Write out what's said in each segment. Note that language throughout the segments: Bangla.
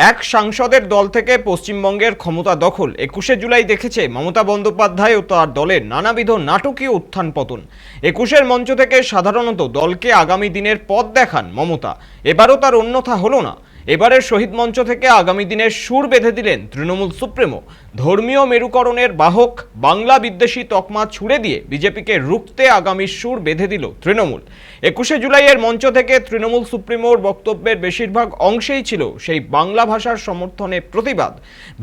এক সাংসদের দল থেকে পশ্চিমবঙ্গের ক্ষমতা দখল ২১শে জুলাই দেখেছে মমতা বন্দ্যোপাধ্যায় ও তার দলের নানাবিধ নাটকীয় উত্থান পতন। ২১এর মঞ্চ থেকে সাধারণত দলকে আগামী দিনের পথ দেখান মমতা, এবারও তার অন্যথা হলো না। এবারের শহীদ মঞ্চ থেকে আগামী দিনের সুর বেঁধে দিলেন তৃণমূল সুপ্রিমো। ধর্মীয় মেরুকরণের বাহক বাংলা বিদ্বেষী তকমা ছুড়ে দিয়ে বিজেপিকে রুখতে আগামী সুর বেঁধে দিল তৃণমূল। ২১শে জুলাইয়ের মঞ্চ থেকে তৃণমূল সুপ্রিমোর বক্তব্যের বেশিরভাগ অংশেই ছিল সেই বাংলা ভাষার সমর্থনে প্রতিবাদ।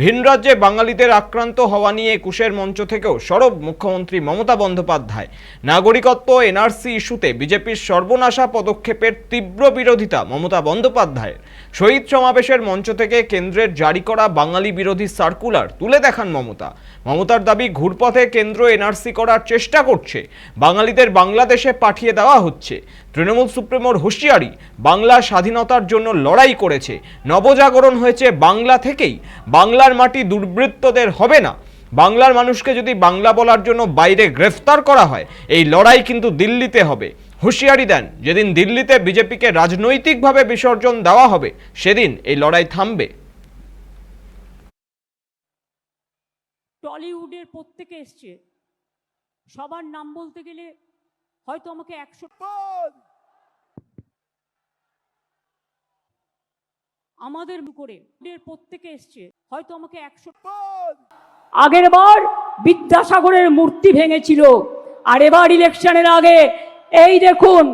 ভিন রাজ্যে বাঙালিদের আক্রান্ত হওয়া নিয়ে ২১এর মঞ্চ থেকেও সরব মুখ্যমন্ত্রী মমতা বন্দ্যোপাধ্যায়। নাগরিকত্ব এনআরসি ইস্যুতে বিজেপির সর্বনাশা পদক্ষেপের তীব্র বিরোধিতা মমতা বন্দ্যোপাধ্যায়ের। শহীদ সমাবেশের মঞ্চ থেকে কেন্দ্রের জারি করা বাঙালি বিরোধী সার্কুলার তুলে দেখান মমতা। মমতার দাবি, ঘুরপথে কেন্দ্র এনআরসি করার চেষ্টা করছে, বাঙালিদের বাংলাদেশে পাঠিয়ে দেওয়া হচ্ছে। তৃণমূল সুপ্রিমোর হুঁশিয়ারি, বাংলা স্বাধীনতার জন্য লড়াই করেছে, নবজাগরণ হয়েছে বাংলা থেকেই, বাংলার মাটি দুর্বৃত্তদের হবে না। বাংলার মানুষকে যদি বাংলা বলার জন্য বাইরে গ্রেফতার করা হয়, এই লড়াই কিন্তু দিল্লিতে হবে। হুঁশিয়ারি দেন, যেদিন দিল্লিতে বিজেপিকে রাজনৈতিকভাবে বিসর্জন দেওয়া হবে, সেদিন এই লড়াই থামবে। টলিউডের প্রত্যেকে এসছে, সবার নাম বলতে গেলে হয়তো আমাকে ১০০ আমাদের করে প্রত্যেকে এসছে, হয়তো আমাকে ১০০ আগের বার বিদ্যাসাগরের মূর্তি ভেঙেছিল, আর এবার ইলেকশনের আগে এই দেখুন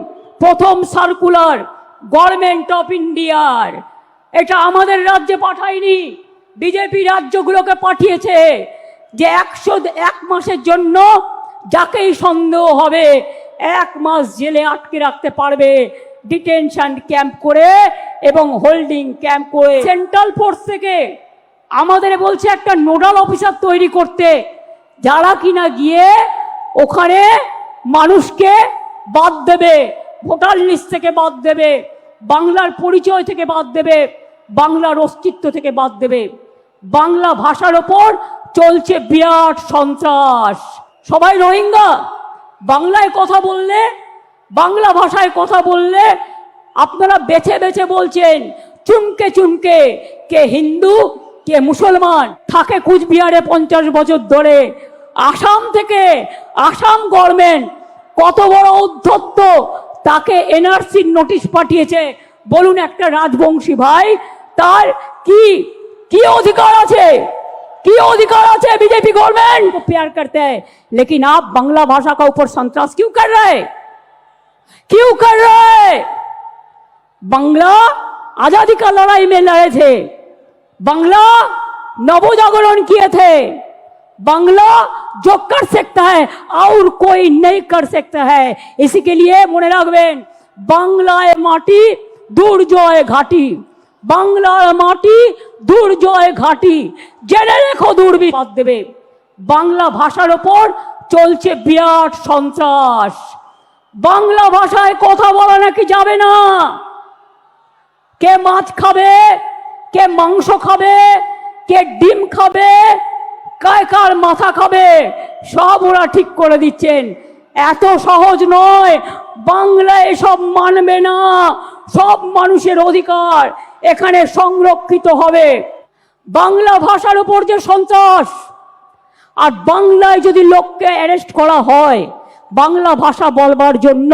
প্রথম সার্কুলার গভর্নমেন্ট অফ ইন্ডিয়ার। এটা আমাদের রাজ্যে পাঠায়নি, বিজেপি রাজ্যগুলোকে পাঠিয়েছে যে ১০১ মাসের জন্য যাকেই সন্দেহ হবে ১ মাস জেলে আটকে রাখতে পারবে, ডিটেনশন ক্যাম্প করে এবং হোল্ডিং ক্যাম্প করে। সেন্ট্রাল ফোর্স থেকে আমাদের বলছে একটা নোডাল অফিসার তৈরি করতে, যারা কিনা গিয়ে ওখানে মানুষকে বাদ দেবে, ভোটার লিস্ট থেকে বাদ দেবে, বাংলার পরিচয় থেকে বাদ দেবে, বাংলার অস্তিত্ব থেকে বাদ দেবে। বাংলা ভাষার ওপর চলছে বিরাট সন্ত্রাস। সবাই রোহিঙ্গা, বাংলায় কথা বললে, বাংলা ভাষায় কথা বললে আপনারা বেছে বেছে বলছেন, চুনকে চুনকে কে হিন্দু কে মুসলমান। থাকে কুচবিহারে 50 বছর ধরে। আসাম থেকে আসাম গভর্নমেন্ট কত বড় উদ্ধত্ত, তাকে এনআরসির নোটিশ পাঠিয়েছে। বলুন একটা রাজবংশী ভাই তার কি কি অধিকার আছে, কি अधिकार है बीजेपी गवर्नमेंट को प्यार करते हैं, लेकिन आप बांग्ला भाषा का ऊपर संतरास क्यों कर रहे हैं, क्यों कर रहे हैं? बांग्ला आजादी का लड़ाई में लड़े थे, बांग्ला नवजागरण किए थे, बांग्ला जो कर सकता है और कोई नहीं कर सकता है। इसी के लिए মনে রাখবেন, বাংলায় মাটি দুর্জয় ঘাটি, বাংলার মাটি দুর্জয় ঘাটি, জেনে রেখো দুর্বিপাদ দেবে। বাংলা ভাষার ওপর চলছে বিরাট সন্ত্রাস। বাংলা ভাষায় কথা বলা নাকি যাবে না। কে মাছ খাবে, কে মাংস খাবে, কে ডিম খাবে, কার মাথা খাবে, সব ওরা ঠিক করে দিচ্ছেন। এত সহজ নয়, বাংলা এসব মানবে না। সব মানুষের অধিকার এখানে সংরক্ষিত হবে। বাংলা ভাষার উপর যে সন্ত্রাস, আর বাংলায় যদি লোককে অ্যারেস্ট করা হয় বাংলা ভাষা বলবার জন্য,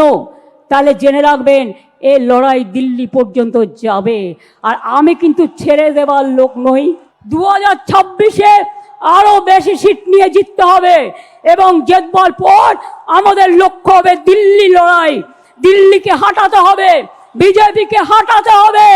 তাহলে জেনে রাখবেন এই লড়াই দিল্লি পর্যন্ত যাবে। আর আমি কিন্তু ছেড়ে দেবার লোক নই। 2026-এ আরো বেশি সিট নিয়ে জিততে হবে, এবং জেতবার পর আমাদের লক্ষ্য হবে দিল্লি লড়াই। দিল্লিকে হাঁটাতে হবে, বিজেপিকে হাঁটাতে হবে।